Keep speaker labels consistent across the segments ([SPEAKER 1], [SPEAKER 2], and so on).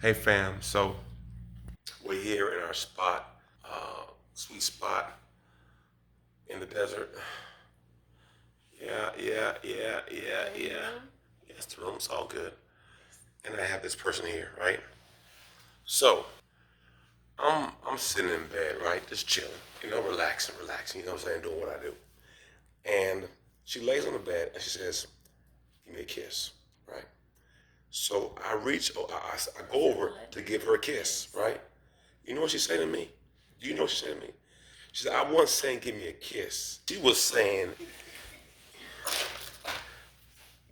[SPEAKER 1] Hey fam, so we're here in our spot, sweet spot in the desert. Yeah. Yes, the room's all good. And I have this person here, right? So I'm sitting in bed, right? Just chilling, relaxing, you know what I'm saying, doing what I do. And she lays on the bed and she says, give me a kiss, right? So I reach, I go over to give her a kiss, right? You know what she said to me? Do you know what she said to me? She said, I wasn't saying give me a kiss. She was saying,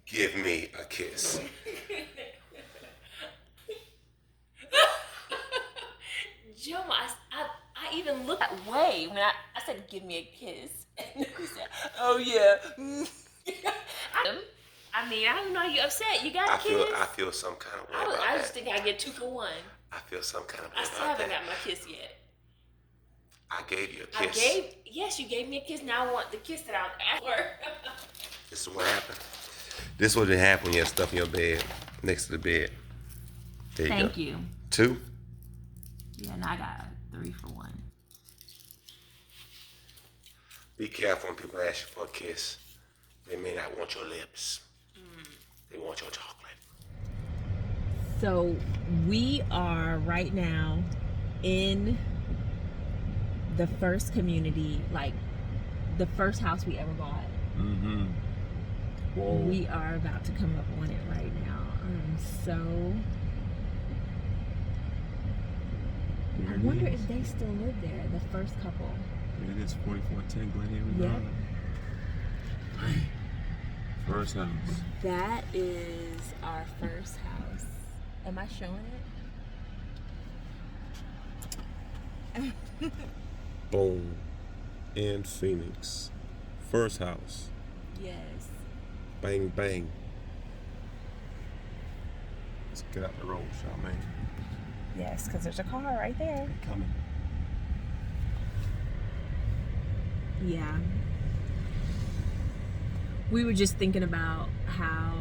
[SPEAKER 1] give me a kiss.
[SPEAKER 2] Jomo, I even looked that way when I said, give me a kiss. And he said, oh yeah. I mean, I don't know, you upset. You got a kiss.
[SPEAKER 1] I feel some kind of way about
[SPEAKER 2] I
[SPEAKER 1] that.
[SPEAKER 2] just think I get 2 for 1.
[SPEAKER 1] I feel some kind of way
[SPEAKER 2] I
[SPEAKER 1] about
[SPEAKER 2] still haven't
[SPEAKER 1] that.
[SPEAKER 2] got my kiss yet.
[SPEAKER 1] I gave you a kiss.
[SPEAKER 2] Yes, you gave me a kiss. Now I want the kiss that I was asked for.
[SPEAKER 1] This is what happened. This is what happened when you had stuff in your bed, next to the bed. There you go.
[SPEAKER 2] Thank you.
[SPEAKER 1] 2?
[SPEAKER 2] Yeah, now I got 3 for 1.
[SPEAKER 1] Be careful when people ask you for a kiss. They may not want your lips. They want your chocolate.
[SPEAKER 2] So we are right now in the first community, like the first house we ever bought.
[SPEAKER 1] Mm-hmm. Whoa.
[SPEAKER 2] We are about to come up on it right now. I wonder if they still live there, the first couple.
[SPEAKER 1] It is 4410 Glen Haven Drive. First house.
[SPEAKER 2] That is our first house. Am I showing it?
[SPEAKER 1] Boom. In Phoenix. First house.
[SPEAKER 2] Yes.
[SPEAKER 1] Bang, bang. Let's get out the road, Charmaine.
[SPEAKER 2] Yes, because there's a car right there.
[SPEAKER 1] They're coming.
[SPEAKER 2] Yeah. We were just thinking about how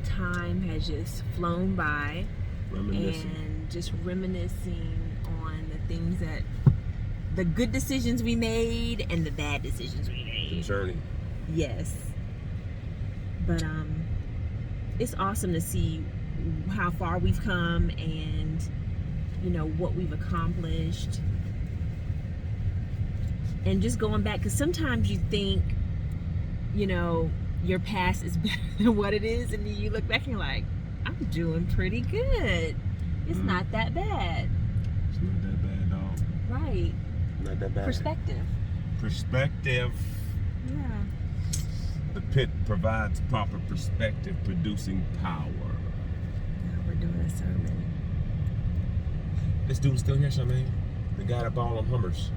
[SPEAKER 2] time has just flown by and just reminiscing on the things the good decisions we made and the bad decisions we made.
[SPEAKER 1] The journey.
[SPEAKER 2] Yes. But it's awesome to see how far we've come and what we've accomplished. And just going back, because sometimes you think your past is better than what it is, and then you look back and you're like, I'm doing pretty good. It's not that bad.
[SPEAKER 1] It's not that bad, dog.
[SPEAKER 2] Right.
[SPEAKER 1] Not that bad. Perspective.
[SPEAKER 2] Yeah.
[SPEAKER 1] The pit provides proper perspective, producing power.
[SPEAKER 2] Now we're doing a sermon.
[SPEAKER 1] This dude's still here, Charmaine. The guy that bought on Hummers.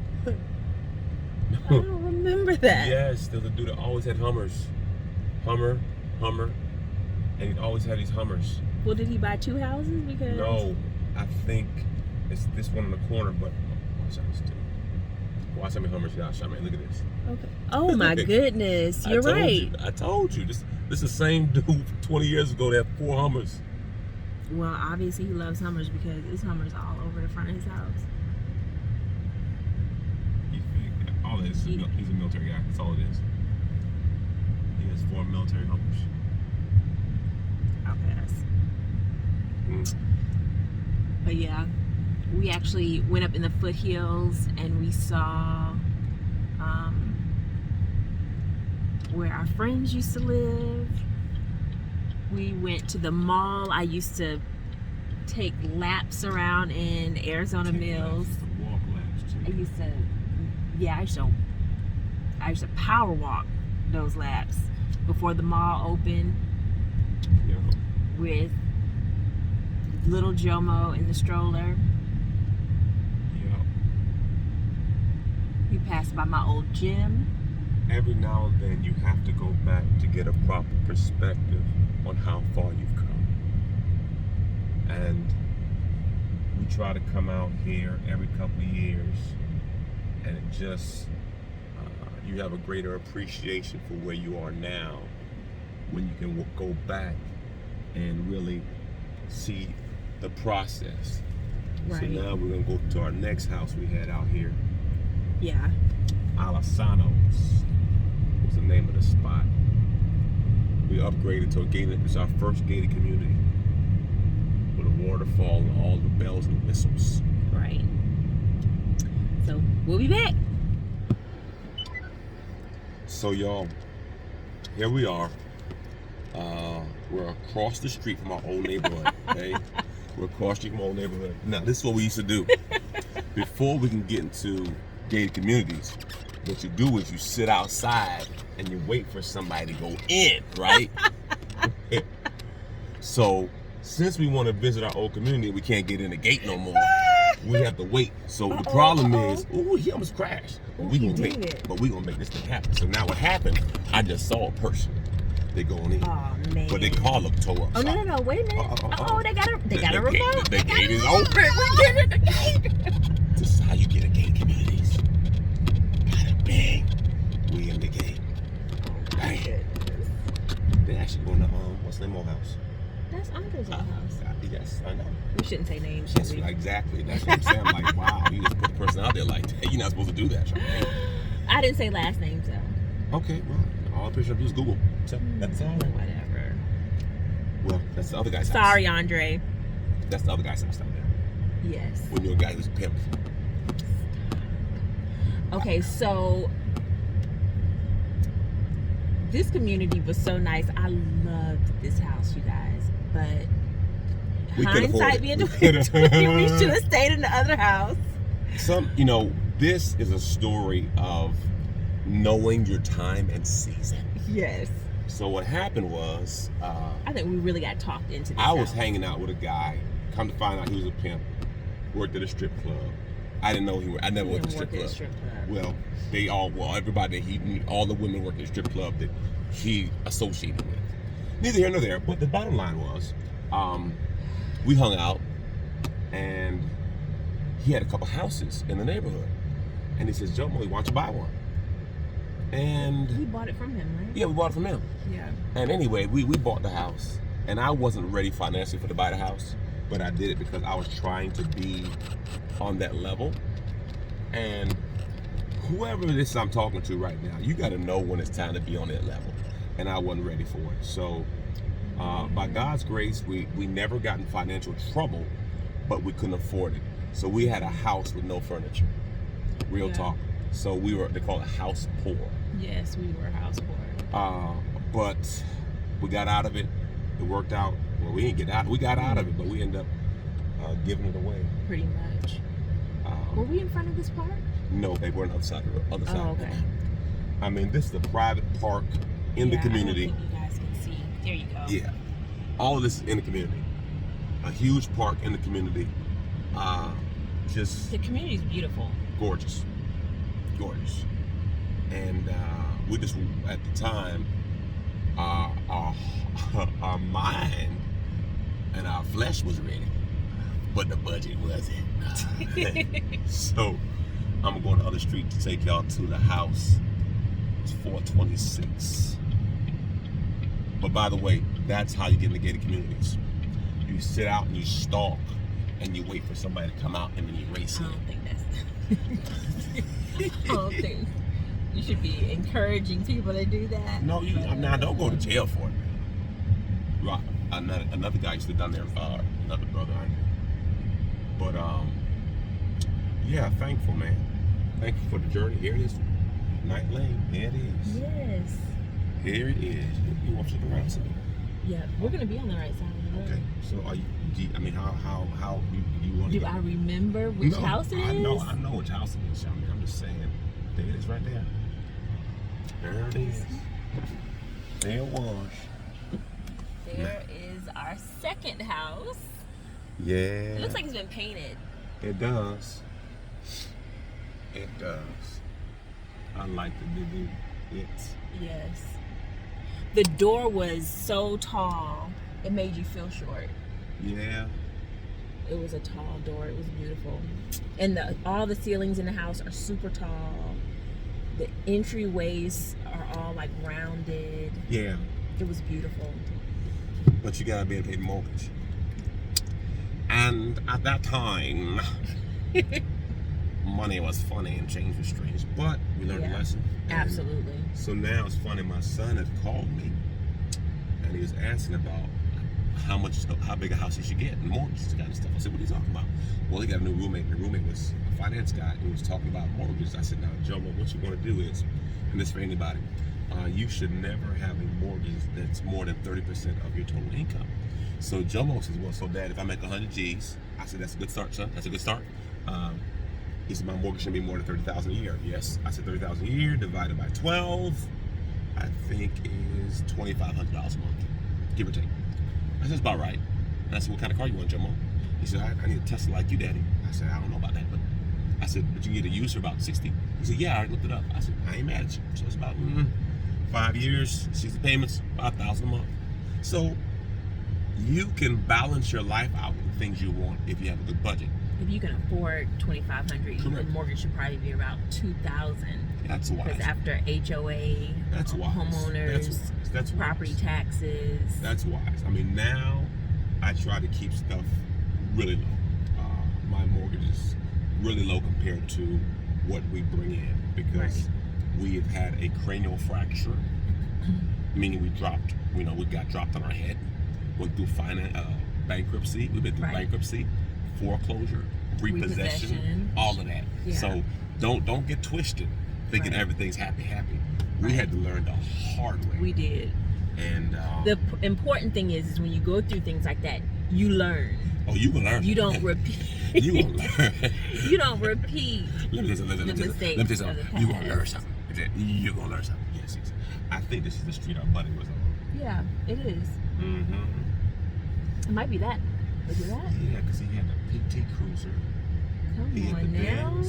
[SPEAKER 2] I don't remember that.
[SPEAKER 1] Yes, there's a dude that always had Hummers. Hummer, and he always had these Hummers.
[SPEAKER 2] Well, did he buy 2 houses? Because
[SPEAKER 1] no, I think it's this one in the corner, but watch how many Hummers got, Charmaine. Look at this.
[SPEAKER 2] Okay. Oh my goodness, you're right.
[SPEAKER 1] I told you. This is the same dude 20 years ago that had 4 Hummers.
[SPEAKER 2] Well, obviously he loves Hummers because it's Hummers all over the front of his house.
[SPEAKER 1] He's a military guy. That's all it is. He has 4 military Hummers.
[SPEAKER 2] I'll pass. But yeah, we actually went up in the foothills and we saw where our friends used to live. We went to the mall. I used to take laps around in Arizona Mills.
[SPEAKER 1] Walk laps too.
[SPEAKER 2] I used to power walk those laps. before the mall opened,
[SPEAKER 1] Yeah.
[SPEAKER 2] with little Jomo in the stroller.
[SPEAKER 1] Yeah.
[SPEAKER 2] We passed by my old gym.
[SPEAKER 1] Every now and then you have to go back to get a proper perspective on how far you've come. And we try to come out here every couple of years, and it just, you have a greater appreciation for where you are now when you can go back and really see the process.
[SPEAKER 2] Right.
[SPEAKER 1] So now we're going to go to our next house we had out here.
[SPEAKER 2] Yeah.
[SPEAKER 1] Alasanos was the name of the spot. We upgraded to a gated, it's our first gated community with a waterfall and all the bells and whistles.
[SPEAKER 2] Right. So we'll be back.
[SPEAKER 1] So y'all, here we are. We're across the street from our old neighborhood. Okay, we're across the street from our old neighborhood. Now this is what we used to do. Before we can get into gated communities, what you do is you sit outside and you wait for somebody to go in, right? So since we want to visit our old community, we can't get in the gate no more. We have to wait. So the problem is, ooh, he almost crashed.
[SPEAKER 2] Ooh,
[SPEAKER 1] we
[SPEAKER 2] he
[SPEAKER 1] gonna
[SPEAKER 2] did.
[SPEAKER 1] make this thing happen. So now what happened? I just saw a person. They going in.
[SPEAKER 2] Oh man.
[SPEAKER 1] But they car look tore up.
[SPEAKER 2] Oh no, wait a minute. They got a remote.
[SPEAKER 1] The gate is open. We get in the gate. This is how you get a gate communities. Bada bang. We in the gate. Bang. They actually going to what's the name of the house?
[SPEAKER 2] That's Andre's old house.
[SPEAKER 1] Yes, I know.
[SPEAKER 2] We shouldn't say names, should
[SPEAKER 1] That's
[SPEAKER 2] we?
[SPEAKER 1] exactly. That's what I'm saying. I'm like, wow, you just put the person out there like that. You're not supposed to do that, Charmaine.
[SPEAKER 2] I didn't say last names though.
[SPEAKER 1] Okay, well, all I'm pretty sure do is Google. So that's all.
[SPEAKER 2] Whatever.
[SPEAKER 1] Well, that's the other guy's house.
[SPEAKER 2] Sorry, Andre.
[SPEAKER 1] That's the other guy's house down there.
[SPEAKER 2] Yes.
[SPEAKER 1] When you're a guy who's a pimp.
[SPEAKER 2] Okay, so this community was so nice. I loved this house, you guys. But
[SPEAKER 1] We could afford
[SPEAKER 2] hindsight
[SPEAKER 1] it.
[SPEAKER 2] being
[SPEAKER 1] We
[SPEAKER 2] 2020, we should have stayed in the other house.
[SPEAKER 1] This is a story of knowing your time and season.
[SPEAKER 2] Yes.
[SPEAKER 1] So what happened was,
[SPEAKER 2] I think we really got talked into this
[SPEAKER 1] I was
[SPEAKER 2] house.
[SPEAKER 1] hanging out with a guy. Come to find out, he was a pimp. Worked at a strip club. I didn't know he. I never worked at a strip club. Well, everybody all the women worked at a strip club that he associated with. Neither here nor there. But the bottom line was, we hung out, and he had a couple houses in the neighborhood, and he says, "Jomo, why don't you buy one?" And
[SPEAKER 2] We bought it from him, right?
[SPEAKER 1] yeah, we bought it from him.
[SPEAKER 2] Yeah.
[SPEAKER 1] And anyway, we bought the house, and I wasn't ready financially to buy the house, but I did it because I was trying to be on that level. And whoever it is I'm talking to right now, you got to know when it's time to be on that level, and I wasn't ready for it. So by God's grace, we never got in financial trouble, but we couldn't afford it. So we had a house with no furniture. Real talk. So they call it house poor.
[SPEAKER 2] Yes, we were house poor.
[SPEAKER 1] But we got out of it. It worked out. Well, we didn't get out. We got out of it, but we ended up giving it away.
[SPEAKER 2] Pretty much. Were we in front of this park?
[SPEAKER 1] No, they were on the other side.
[SPEAKER 2] Oh, okay.
[SPEAKER 1] I mean, this is a private park in the community.
[SPEAKER 2] I don't think you guys can see. There you go.
[SPEAKER 1] Yeah, all of this is in the community. A huge park in the community. Just
[SPEAKER 2] The community is beautiful.
[SPEAKER 1] gorgeous. And we just, at the time, our mind and our flesh was ready, but the budget wasn't. So I'm going to the other street to take y'all to the house. It's 426. But by the way, that's how you get in the gated communities. You sit out and you stalk, and you wait for somebody to come out, and then you race
[SPEAKER 2] I
[SPEAKER 1] in.
[SPEAKER 2] don't think that's. I don't think you should be encouraging people to do that.
[SPEAKER 1] No, now don't go to jail for it. Right. Another guy used to down there, another brother I knew. But yeah, thankful, man. Thankful for the journey. Here it is, Night Lane. Here it is.
[SPEAKER 2] Yes.
[SPEAKER 1] Here it is. You want to look around, see?
[SPEAKER 2] Yeah, we're gonna be on the right side of the road.
[SPEAKER 1] Okay. So how you want to?
[SPEAKER 2] Do I remember which house it is?
[SPEAKER 1] I know which house it is. I'm just saying. There it is, right there. There it is. There was.
[SPEAKER 2] There is our second house.
[SPEAKER 1] Yeah.
[SPEAKER 2] It looks like it's been painted.
[SPEAKER 1] It does. It does. I like the new it.
[SPEAKER 2] Yes. The door was so tall, it made you feel short.
[SPEAKER 1] Yeah.
[SPEAKER 2] It was a tall door. It was beautiful. And all the ceilings in the house are super tall. The entryways are all like rounded.
[SPEAKER 1] Yeah.
[SPEAKER 2] It was beautiful.
[SPEAKER 1] But you gotta be able to pay the mortgage. And at that time, money was funny and change was strange. But we learned a lesson. And
[SPEAKER 2] absolutely.
[SPEAKER 1] so now it's funny. My son had called me, and he was asking about how big a house he should get and mortgages kind of stuff. I said, "What are you talking about?" Well, he got a new roommate. The roommate was a finance guy who was talking about mortgages. I said, "Now, Jomo, what you want to do is, and this for anybody, you should never have a mortgage that's more than 30% of your total income." So Jomo says, "Well, so Dad, if I make 100 G's," I said, "That's a good start, son. That's a good start." He said, "My mortgage should be more than 30,000 a year." Yes, I said 30,000 a year divided by 12, I think is $2,500 a month, give or take. I said, "That's about right." And I said, "What kind of car you want, Jomo?" He said, I need a Tesla like you, Daddy." I said, "I don't know about that, but," I said, "But you can get a used for about 60. He said, "Yeah, I looked it up." I said, "I ain't mad at you." So it's about 5 years, 60 payments, 5,000 a month. So you can balance your life out with the things you want if you have a good budget.
[SPEAKER 2] If you can afford $2,500, the mortgage should probably be about $2,000.
[SPEAKER 1] That's wise.
[SPEAKER 2] Because after HOA,
[SPEAKER 1] that's wise.
[SPEAKER 2] homeowners,
[SPEAKER 1] that's
[SPEAKER 2] property
[SPEAKER 1] wise.
[SPEAKER 2] taxes.
[SPEAKER 1] That's wise. I mean, now I try to keep stuff really low. My mortgage is really low compared to what we bring in because we have had a cranial fracture, meaning we got dropped on our head. Went through bankruptcy. We've been through bankruptcy, foreclosure, repossession, all of that. Yeah. So don't get twisted thinking everything's happy. We had to learn the hard way.
[SPEAKER 2] We did.
[SPEAKER 1] And
[SPEAKER 2] the important thing is when you go through things like that, you learn.
[SPEAKER 1] Oh, you can learn.
[SPEAKER 2] You don't repeat.
[SPEAKER 1] You gonna learn.
[SPEAKER 2] You don't repeat the mistakes of the past.
[SPEAKER 1] You gonna learn something. You're gonna learn something. Yes. I think this is the street our buddy was on.
[SPEAKER 2] Yeah, it is.
[SPEAKER 1] Mm-hmm.
[SPEAKER 2] It might be that. Look at that.
[SPEAKER 1] Yeah, because he had a PT Cruiser.
[SPEAKER 2] Come on now.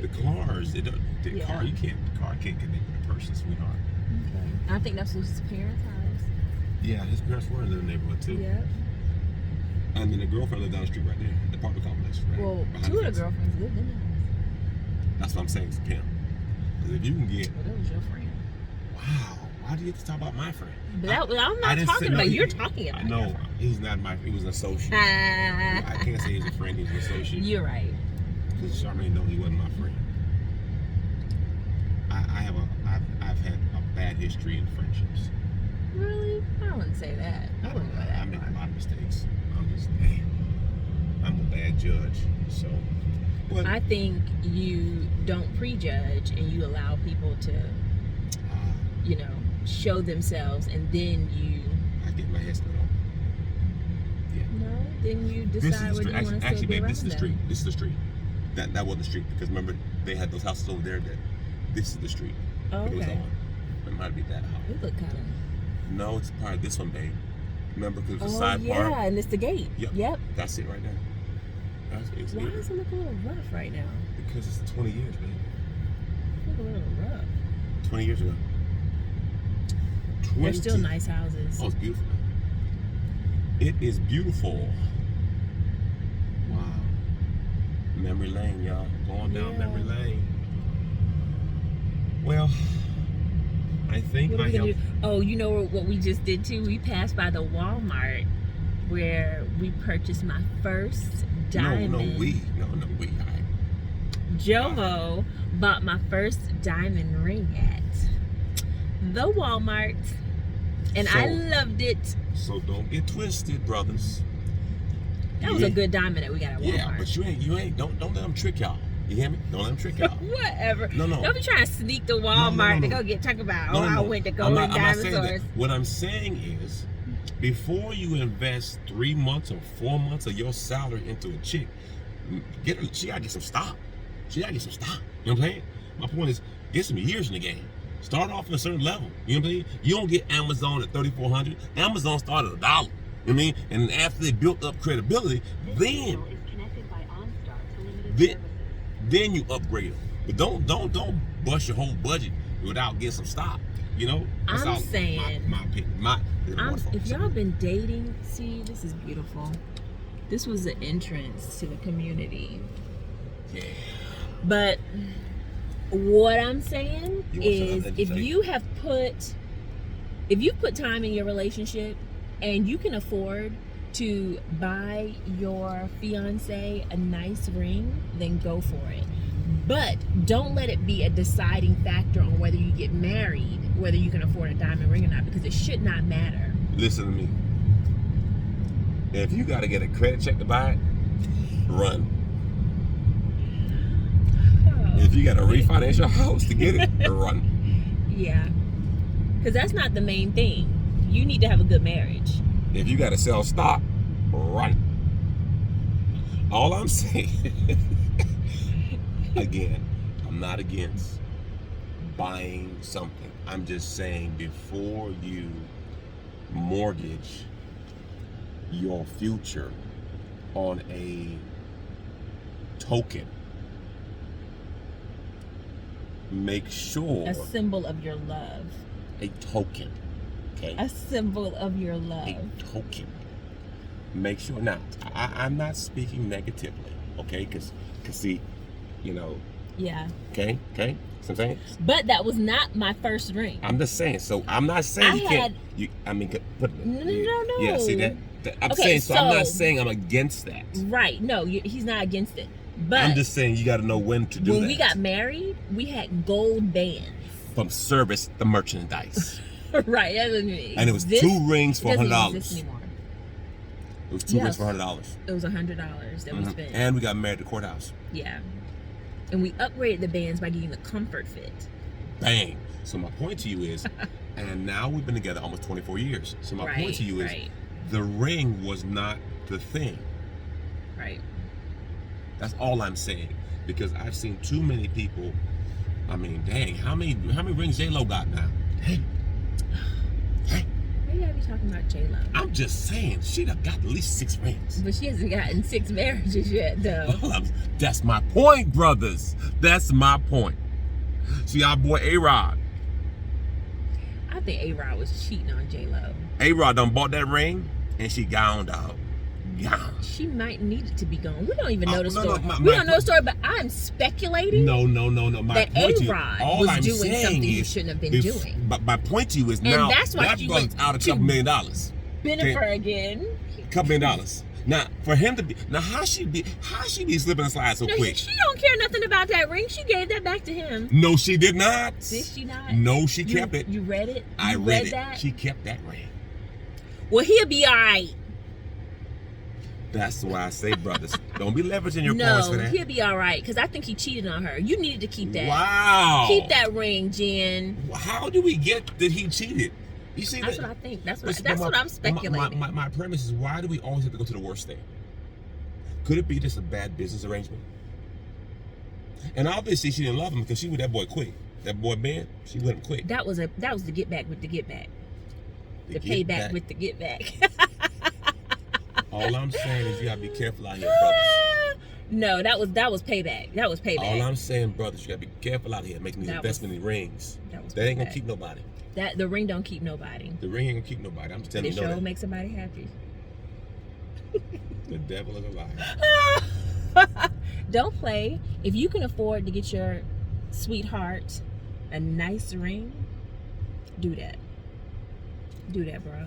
[SPEAKER 1] The cars, the car can't connect with a person, sweetheart.
[SPEAKER 2] Okay. I think that's his parents' house.
[SPEAKER 1] Yeah, his parents were in the neighborhood too.
[SPEAKER 2] Yep.
[SPEAKER 1] And then the girlfriend lived down the street right there, the apartment complex. Right
[SPEAKER 2] well, two of the girlfriends lived in the house.
[SPEAKER 1] That's what I'm saying, it's a pimp. Because if you can get...
[SPEAKER 2] Well, that was your friend.
[SPEAKER 1] Wow. Why do you have to talk about my friend?
[SPEAKER 2] But I'm not talking about you're talking about.
[SPEAKER 1] No, he's not my friend. He was an associate. I can't say he's a friend. He's an associate.
[SPEAKER 2] You're right.
[SPEAKER 1] Because Charmaine knows he wasn't my friend. I've had a bad history in friendships.
[SPEAKER 2] Really? I wouldn't say that.
[SPEAKER 1] I make a lot of mistakes. I'm a bad judge. So. But
[SPEAKER 2] I think you don't prejudge and you allow people to, show themselves, and then
[SPEAKER 1] I get my head split on. Yeah.
[SPEAKER 2] No, then you decide what you want to
[SPEAKER 1] actually,
[SPEAKER 2] babe,
[SPEAKER 1] this is the street. This is the street. That wasn't the street because remember they had those houses over there. This is the street.
[SPEAKER 2] Oh, okay.
[SPEAKER 1] It might be that house.
[SPEAKER 2] It look kind of.
[SPEAKER 1] No, it's probably this one, babe. Remember because it's a side
[SPEAKER 2] yeah,
[SPEAKER 1] part.
[SPEAKER 2] Yeah, and it's the gate. Yep.
[SPEAKER 1] That's it right there.
[SPEAKER 2] Why does it look a little rough right now?
[SPEAKER 1] Because it's 20 years, babe.
[SPEAKER 2] It look a little rough.
[SPEAKER 1] 20 years ago.
[SPEAKER 2] They're still nice houses.
[SPEAKER 1] Oh, it's beautiful. It is beautiful. Wow. Memory lane, y'all. Going down memory lane. Well, I think
[SPEAKER 2] what are we gonna do? Oh, you know what we just did too? We passed by the Walmart where we purchased my first diamond.
[SPEAKER 1] No, we.
[SPEAKER 2] Jomo bought my first diamond ring at the Walmart, and I loved it.
[SPEAKER 1] So don't get twisted, brothers.
[SPEAKER 2] That was a good diamond that we got at Walmart.
[SPEAKER 1] Yeah, but you ain't. Don't let them trick y'all. You hear me? Don't let them trick y'all.
[SPEAKER 2] Whatever.
[SPEAKER 1] No.
[SPEAKER 2] Don't be trying to sneak to Walmart to go talk about. I went to go in diamond stores.
[SPEAKER 1] What I'm saying is, before you invest 3 months or 4 months of your salary into a chick, she gotta get some stock. You know what I'm saying? My point is, get some years in the game. Start off at a certain level. You know what I mean? You don't get Amazon at $3,400. Amazon started at $1. You know what I mean? And after they built up credibility, then you upgrade them. But don't bust your whole budget without getting some stock. You know? That's
[SPEAKER 2] I'm saying,
[SPEAKER 1] my opinion.
[SPEAKER 2] if y'all been dating, see, this is beautiful. This was the entrance to the community.
[SPEAKER 1] Yeah.
[SPEAKER 2] But what I'm saying is, if you put time in your relationship and you can afford to buy your fiance a nice ring, then go for it. But don't let it be a deciding factor on whether you get married, whether you can afford a diamond ring or not, because it should not matter.
[SPEAKER 1] Listen to me. If you got to get a credit check to buy it, run. If you got to refinance your house to get it, run.
[SPEAKER 2] Yeah. Because that's not the main thing. You need to have a good marriage.
[SPEAKER 1] If you got to sell stock, run. All I'm saying, again, I'm not against buying something. I'm just saying, before you mortgage your future on a token, make sure
[SPEAKER 2] a symbol of your love.
[SPEAKER 1] A token, okay?
[SPEAKER 2] A symbol of your love.
[SPEAKER 1] A token. Make sure. Now, I'm not speaking negatively, okay? Because see, you know.
[SPEAKER 2] Yeah.
[SPEAKER 1] Okay. So I'm saying.
[SPEAKER 2] But that was not my first ring.
[SPEAKER 1] I'm just saying. So I'm not saying you can't. No. Yeah. See that? I'm saying. So I'm not saying I'm against that.
[SPEAKER 2] Right. No, he's not against it. But
[SPEAKER 1] I'm just saying you got to know when to do that.
[SPEAKER 2] When we got married, we had gold bands.
[SPEAKER 1] From service the merchandise.
[SPEAKER 2] Right. That doesn't mean.
[SPEAKER 1] And it was 2 rings for $100.
[SPEAKER 2] Doesn't exist anymore.
[SPEAKER 1] It was 2 rings for $100.
[SPEAKER 2] It was $100 that we spent.
[SPEAKER 1] And we got married at the courthouse.
[SPEAKER 2] Yeah. And we upgraded the bands by getting the comfort fit.
[SPEAKER 1] Bang. So my point to you is, and now we've been together almost 24 years. So my point to you is, the ring was not the thing.
[SPEAKER 2] Right.
[SPEAKER 1] That's all I'm saying. Because I've seen too many people. I mean, dang, how many rings J-Lo got now? Dang.
[SPEAKER 2] Why you gotta be talking about J-Lo?
[SPEAKER 1] I'm just saying, she done got at least 6 rings.
[SPEAKER 2] But she hasn't gotten 6 marriages yet, though.
[SPEAKER 1] That's my point, brothers. That's my point. See, our boy A-Rod.
[SPEAKER 2] I think A-Rod was cheating on J-Lo.
[SPEAKER 1] A-Rod done bought that ring, and she gone, dog. Gone.
[SPEAKER 2] She might need it to be gone. We don't even know the story. We don't know the story, but I'm speculating.
[SPEAKER 1] No.
[SPEAKER 2] That A-Rod was doing something he shouldn't have been doing.
[SPEAKER 1] But my point to you is now
[SPEAKER 2] that's why
[SPEAKER 1] that brother's out $2 million.
[SPEAKER 2] Bennifer again.
[SPEAKER 1] $2 million. Now, for him to be how she be slipping and sliding so quick?
[SPEAKER 2] She don't care nothing about that ring. She gave that back to him.
[SPEAKER 1] No, she did not.
[SPEAKER 2] Did she not?
[SPEAKER 1] No, she kept it.
[SPEAKER 2] You read it?
[SPEAKER 1] I read it.
[SPEAKER 2] That?
[SPEAKER 1] She kept that ring.
[SPEAKER 2] Well, he'll be all right.
[SPEAKER 1] That's why I say, brothers, don't be leveraging your points for that.
[SPEAKER 2] No, he'll be all right, because I think he cheated on her. You needed to keep that.
[SPEAKER 1] Wow.
[SPEAKER 2] Keep that ring, Jen.
[SPEAKER 1] How do we get that he cheated? You see,
[SPEAKER 2] that's what I think. That's what I'm speculating.
[SPEAKER 1] My premise is, why do we always have to go to the worst thing? Could it be just a bad business arrangement? And obviously she didn't love him because she with that boy quick. That boy Ben, she with him quick.
[SPEAKER 2] That was the get back with the get back. The payback with the get back.
[SPEAKER 1] All I'm saying is you gotta be careful out here, brothers.
[SPEAKER 2] No, that was payback. That was payback.
[SPEAKER 1] All I'm saying, brothers, you gotta be careful out here making these investment in rings. That ain't gonna keep nobody.
[SPEAKER 2] The ring don't keep nobody.
[SPEAKER 1] The ring ain't gonna keep nobody. I'm just telling you.
[SPEAKER 2] It sure makes somebody happy.
[SPEAKER 1] The devil is a liar.
[SPEAKER 2] Don't play. If you can afford to get your sweetheart a nice ring, do that. Do that, bro.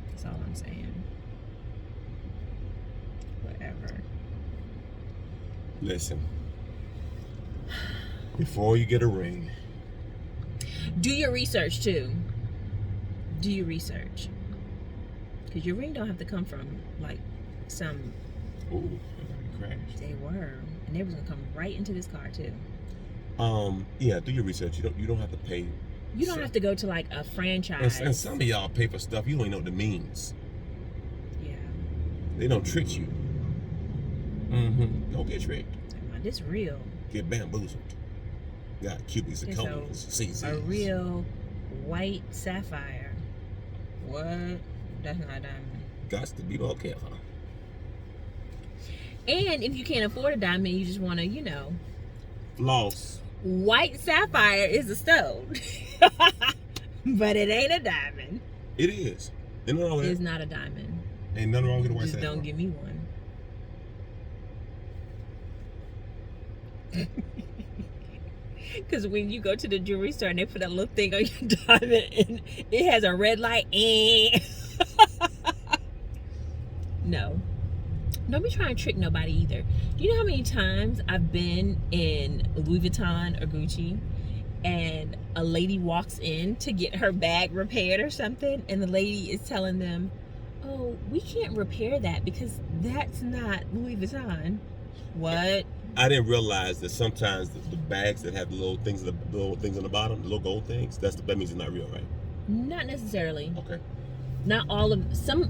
[SPEAKER 2] That's all I'm saying. Whatever.
[SPEAKER 1] Listen. Before you get a ring,
[SPEAKER 2] do your research too. Do your research. Because your ring don't have to come from like some.
[SPEAKER 1] Ooh, crash.
[SPEAKER 2] They were, and they was gonna come right into this car too.
[SPEAKER 1] Yeah, do your research. You don't have to pay.
[SPEAKER 2] You don't have to go to like a franchise.
[SPEAKER 1] And some of y'all pay for stuff you don't even know what it means.
[SPEAKER 2] Yeah.
[SPEAKER 1] They don't trick you. Don't get tricked.
[SPEAKER 2] This real.
[SPEAKER 1] Get bamboozled. Got Cupid's and cones. See.
[SPEAKER 2] A real white sapphire. What? That's not a diamond.
[SPEAKER 1] Gots to be more careful.
[SPEAKER 2] And if you can't afford a diamond, you just want to,
[SPEAKER 1] Floss.
[SPEAKER 2] White sapphire is a stone. But it ain't a diamond.
[SPEAKER 1] It is. Ain't nothing wrong with it.
[SPEAKER 2] It's not a diamond.
[SPEAKER 1] Ain't nothing wrong with a white
[SPEAKER 2] Just
[SPEAKER 1] sapphire.
[SPEAKER 2] don't give me one. Because when you go to the jewelry store and they put that little thing on your diamond and it has a red light. No. Don't be trying to trick nobody either. You know how many times I've been in Louis Vuitton or Gucci and a lady walks in to get her bag repaired or something, and the lady is telling them, oh, we can't repair that because that's not Louis Vuitton. What?
[SPEAKER 1] I didn't realize that sometimes the bags that have the little things on the bottom, the little gold things, that means it's not real, right?
[SPEAKER 2] Not necessarily.
[SPEAKER 1] Okay.
[SPEAKER 2] Not all of some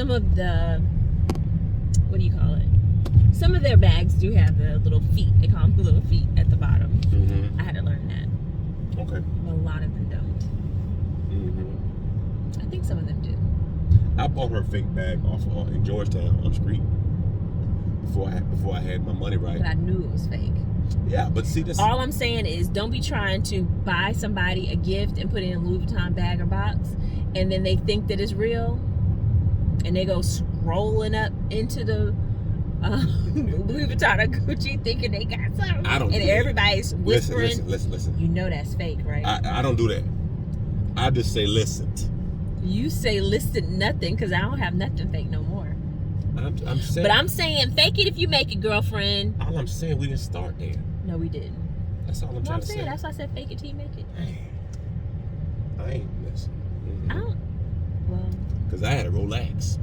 [SPEAKER 2] of the, what do you call it? Some of their bags do have the little feet. They call them the little feet at the bottom.
[SPEAKER 1] Mm-hmm.
[SPEAKER 2] I had to learn that.
[SPEAKER 1] Okay.
[SPEAKER 2] But a lot of them don't.
[SPEAKER 1] Mm-hmm.
[SPEAKER 2] I think some of them do.
[SPEAKER 1] I bought her fake bag off in Georgetown on the street before I had my money right.
[SPEAKER 2] But I knew it was fake.
[SPEAKER 1] Yeah, but see this.
[SPEAKER 2] All I'm saying is, don't be trying to buy somebody a gift and put it in a Louis Vuitton bag or box, and then they think that it's real, and they go scrolling up into the Louis Vuitton or Gucci thinking they got something.
[SPEAKER 1] I don't.
[SPEAKER 2] And everybody's whispering.
[SPEAKER 1] Listen.
[SPEAKER 2] You know that's fake, right?
[SPEAKER 1] I don't do that. I just say listen.
[SPEAKER 2] You say listen nothing because I don't have nothing fake no more.
[SPEAKER 1] I'm saying.
[SPEAKER 2] But I'm saying fake it if you make it, girlfriend.
[SPEAKER 1] All I'm saying, we didn't start there.
[SPEAKER 2] No, we didn't.
[SPEAKER 1] That's all I'm trying to say.
[SPEAKER 2] That's why I said fake it till you make it.
[SPEAKER 1] I ain't listening.
[SPEAKER 2] I don't. Well.
[SPEAKER 1] Because I had a Rolex.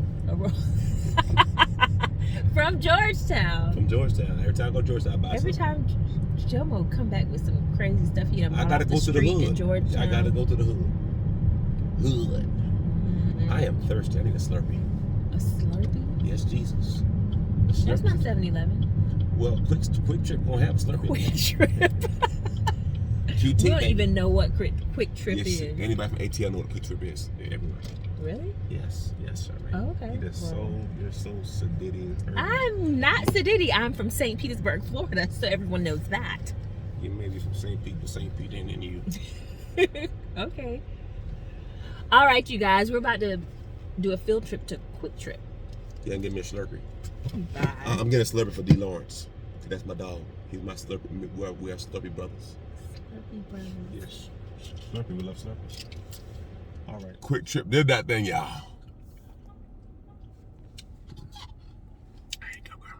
[SPEAKER 2] From Georgetown.
[SPEAKER 1] From Georgetown. Every time I go to Georgetown, I buy
[SPEAKER 2] Every
[SPEAKER 1] something.
[SPEAKER 2] time Jomo come back with some crazy stuff, he done
[SPEAKER 1] I
[SPEAKER 2] bought
[SPEAKER 1] gotta
[SPEAKER 2] off
[SPEAKER 1] go
[SPEAKER 2] the
[SPEAKER 1] to the
[SPEAKER 2] street
[SPEAKER 1] hood.
[SPEAKER 2] in Georgetown.
[SPEAKER 1] I gotta go to the hood.
[SPEAKER 2] Mm-hmm.
[SPEAKER 1] I am thirsty. I need a Slurpee.
[SPEAKER 2] A Slurpee?
[SPEAKER 1] Yes, Jesus.
[SPEAKER 2] That's not 7-Eleven.
[SPEAKER 1] Well, Quick Trip won't have a Slurpee.
[SPEAKER 2] Quick Trip.
[SPEAKER 1] QT,
[SPEAKER 2] We don't even know what Quick Trip is.
[SPEAKER 1] Anybody from ATL know what a Quick Trip is? They're everywhere.
[SPEAKER 2] Really?
[SPEAKER 1] Yes, sir.
[SPEAKER 2] Oh, okay.
[SPEAKER 1] You're so sedity.
[SPEAKER 2] I'm not sedity. I'm from St. Petersburg, Florida, so everyone knows that.
[SPEAKER 1] You may be from St. Pete, but St. Pete ain't in you.
[SPEAKER 2] Okay. All right, you guys. We're about to do a field trip to Quick Trip.
[SPEAKER 1] Yeah, and give me a Slurpee.
[SPEAKER 2] Bye.
[SPEAKER 1] I'm getting a Slurpee for D. Lawrence. That's my dog. He's my Slurpee. We have Slurpee brothers.
[SPEAKER 2] Slurpee brothers.
[SPEAKER 1] Yes. Slurpee, we love Slurpee. All right. Quick Trip did that thing, y'all. There you go, girl.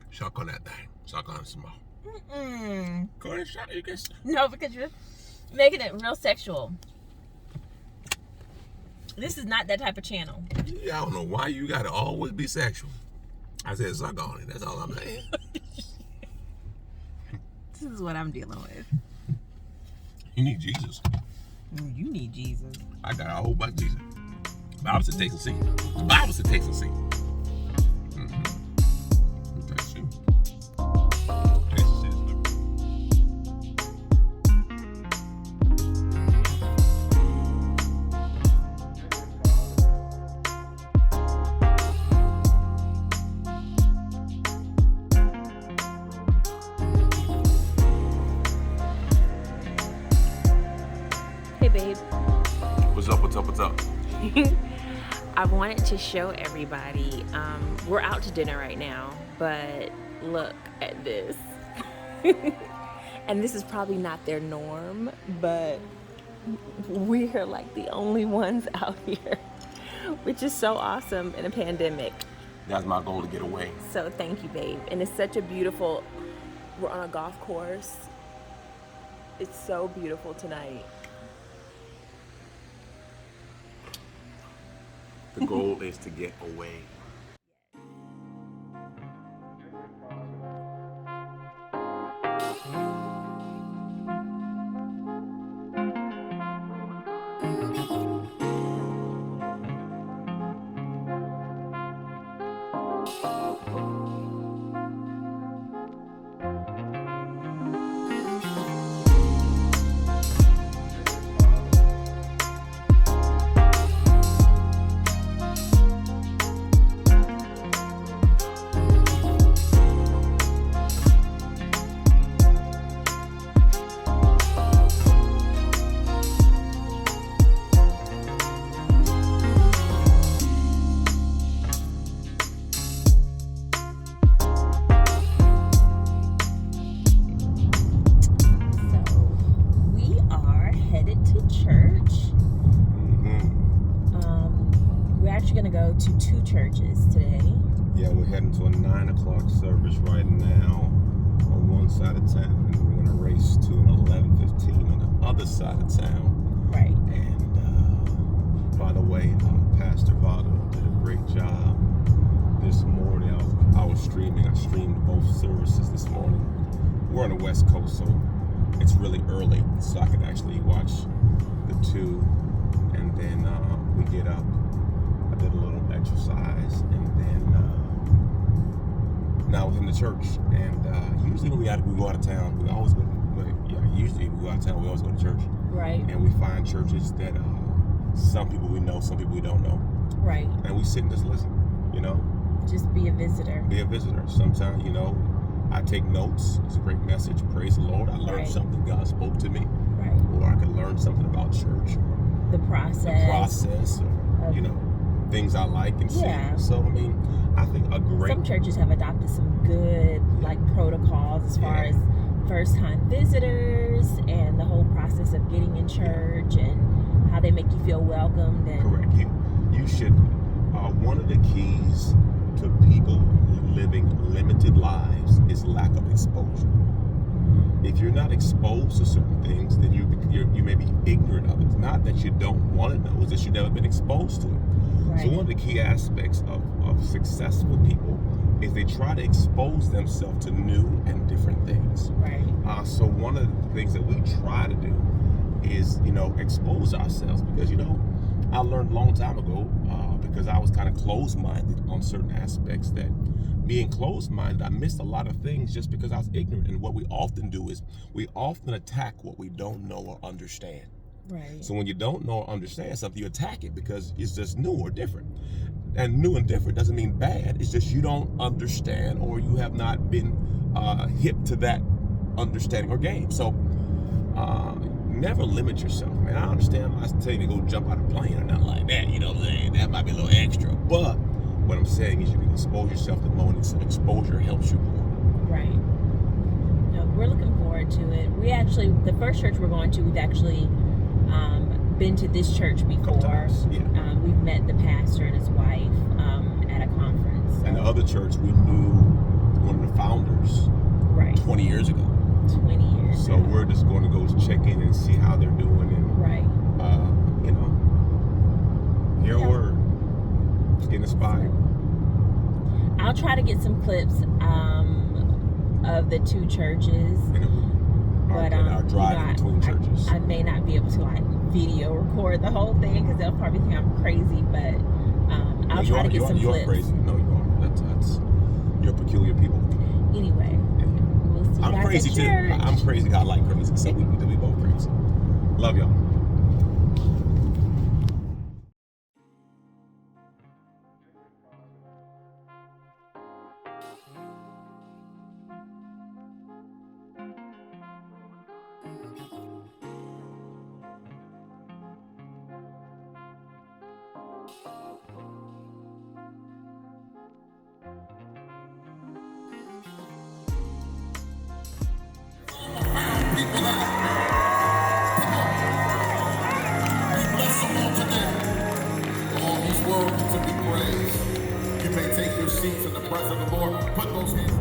[SPEAKER 1] Shock on that thing. Shock on some more. Go ahead and shot it. You can.
[SPEAKER 2] No, because you're making it real sexual. This is not that type of channel.
[SPEAKER 1] Yeah, I don't know why you gotta always be sexual. I said suck on it. That's all I'm saying.
[SPEAKER 2] This is what I'm dealing with.
[SPEAKER 1] You need Jesus.
[SPEAKER 2] You need Jesus.
[SPEAKER 1] I got a whole bunch of Jesus. The Bible said taste and see. The Bible said taste and see. That's you. Taste and see.
[SPEAKER 2] Hey, babe.
[SPEAKER 1] What's up?
[SPEAKER 2] I wanted to show everybody. We're out to dinner right now, but look at this. And this is probably not their norm, but we're like the only ones out here, which is so awesome in a pandemic.
[SPEAKER 1] That's my goal, to get away.
[SPEAKER 2] So thank you, babe. And it's such a beautiful, we're on a golf course. It's so beautiful tonight.
[SPEAKER 1] The goal is to get away.
[SPEAKER 2] going to 2 churches today.
[SPEAKER 1] Yeah, we're heading to a 9 o'clock service right now on one side of town, and we're going to race to an 11:15 on the other side of town.
[SPEAKER 2] Right.
[SPEAKER 1] And by the way, Pastor Vada did a great job this morning. I was streaming. I streamed both services this morning. We're on the West Coast, so it's really early, so I can actually watch the 2. And then we get up. I did a little exercise, and then now we're in the church. And usually when we go out of town, we always go. Usually we go out of town, we always go to church.
[SPEAKER 2] Right.
[SPEAKER 1] And we find churches that some people we know, some people we don't know.
[SPEAKER 2] Right.
[SPEAKER 1] And we sit and just listen.
[SPEAKER 2] Just be a visitor.
[SPEAKER 1] Be a visitor. Sometimes, I take notes. It's a great message. Praise the Lord. I learned something. God spoke to me.
[SPEAKER 2] Right.
[SPEAKER 1] Or I can learn something about church. Or
[SPEAKER 2] the process.
[SPEAKER 1] Or, things I like and see.
[SPEAKER 2] Yeah.
[SPEAKER 1] So, I think a great...
[SPEAKER 2] Some churches have adopted some good, protocols as far as first-time visitors and the whole process of getting in church and how they make you feel welcomed. And
[SPEAKER 1] correct. You should... one of the keys to people living limited lives is lack of exposure. If you're not exposed to certain things, then you may be ignorant of it. It's not that you don't want to know, it's that you've never been exposed to it.
[SPEAKER 2] Right.
[SPEAKER 1] So one of the key aspects of successful people is they try to expose themselves to new and different things.
[SPEAKER 2] Right.
[SPEAKER 1] So one of the things that we try to do is, expose ourselves, because, I learned a long time ago, because I was kind of closed-minded on certain aspects, that being closed-minded, I missed a lot of things just because I was ignorant. And what we often do is we often attack what we don't know or understand.
[SPEAKER 2] Right.
[SPEAKER 1] So when you don't know or understand something, you attack it because it's just new or different. And new and different doesn't mean bad. It's just you don't understand, or you have not been hip to that understanding or game. So never limit yourself, man. I understand. I'm not telling you to go jump out of a plane or nothing like that. That might be a little extra. But what I'm saying is you can expose yourself to more, and exposure helps you grow.
[SPEAKER 2] Right. We're looking forward to it. The first church we're going to, we've actually been to this church before.
[SPEAKER 1] Yeah.
[SPEAKER 2] We've met the pastor and his wife at a conference. So.
[SPEAKER 1] And the other church, we knew one of the founders 20 years ago.
[SPEAKER 2] 20 years.
[SPEAKER 1] So we're just going to go check in and see how they're doing, and hear a word, just get inspired.
[SPEAKER 2] I'll try to get some clips of the 2 churches.
[SPEAKER 1] But our driving between churches.
[SPEAKER 2] I may not be able to video record the whole thing because they'll probably think I'm crazy, but I'll try to get some clips.
[SPEAKER 1] You are crazy. No, you are. That's you're peculiar people.
[SPEAKER 2] Anyway, we'll see.
[SPEAKER 1] I'm crazy too. I'm crazy. I like crazy, so we both crazy. Love y'all.
[SPEAKER 3] seats in the presence of the Lord. Put those hands.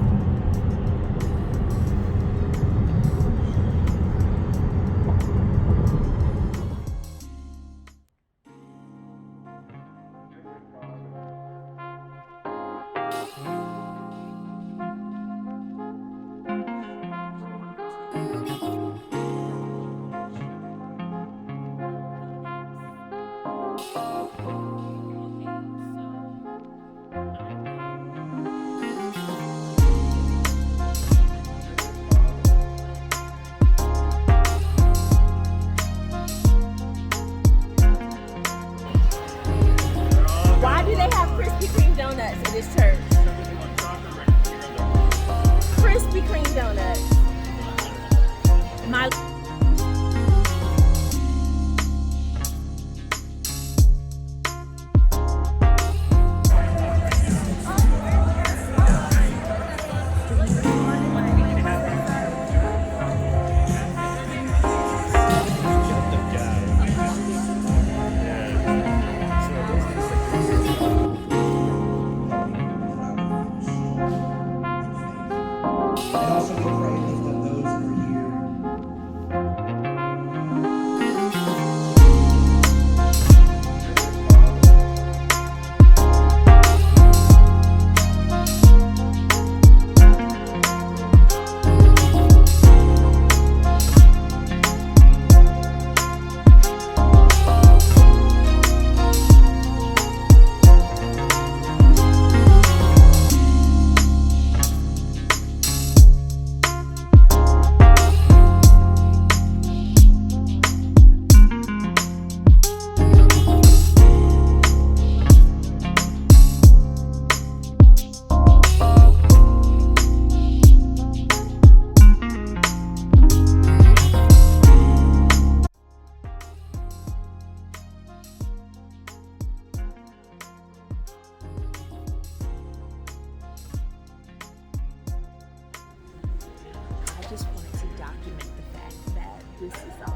[SPEAKER 2] this is our,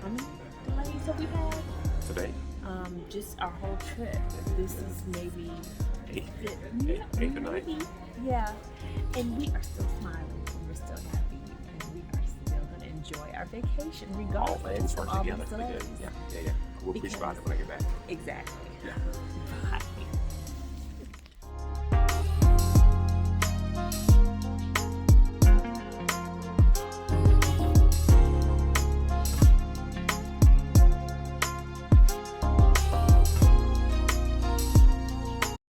[SPEAKER 2] how many delays have we had?
[SPEAKER 1] Today?
[SPEAKER 2] Just our whole trip. This is maybe
[SPEAKER 1] Eight or nine.
[SPEAKER 2] maybe. Yeah. And we are still smiling and we're still happy and we are still going to enjoy our vacation
[SPEAKER 1] All
[SPEAKER 2] regardless
[SPEAKER 1] things
[SPEAKER 2] of
[SPEAKER 1] work
[SPEAKER 2] all
[SPEAKER 1] together
[SPEAKER 2] these
[SPEAKER 1] for the good.
[SPEAKER 2] delays.
[SPEAKER 1] Yeah. We'll preach about it when I get back.
[SPEAKER 2] Exactly.
[SPEAKER 1] Yeah.
[SPEAKER 2] Bye.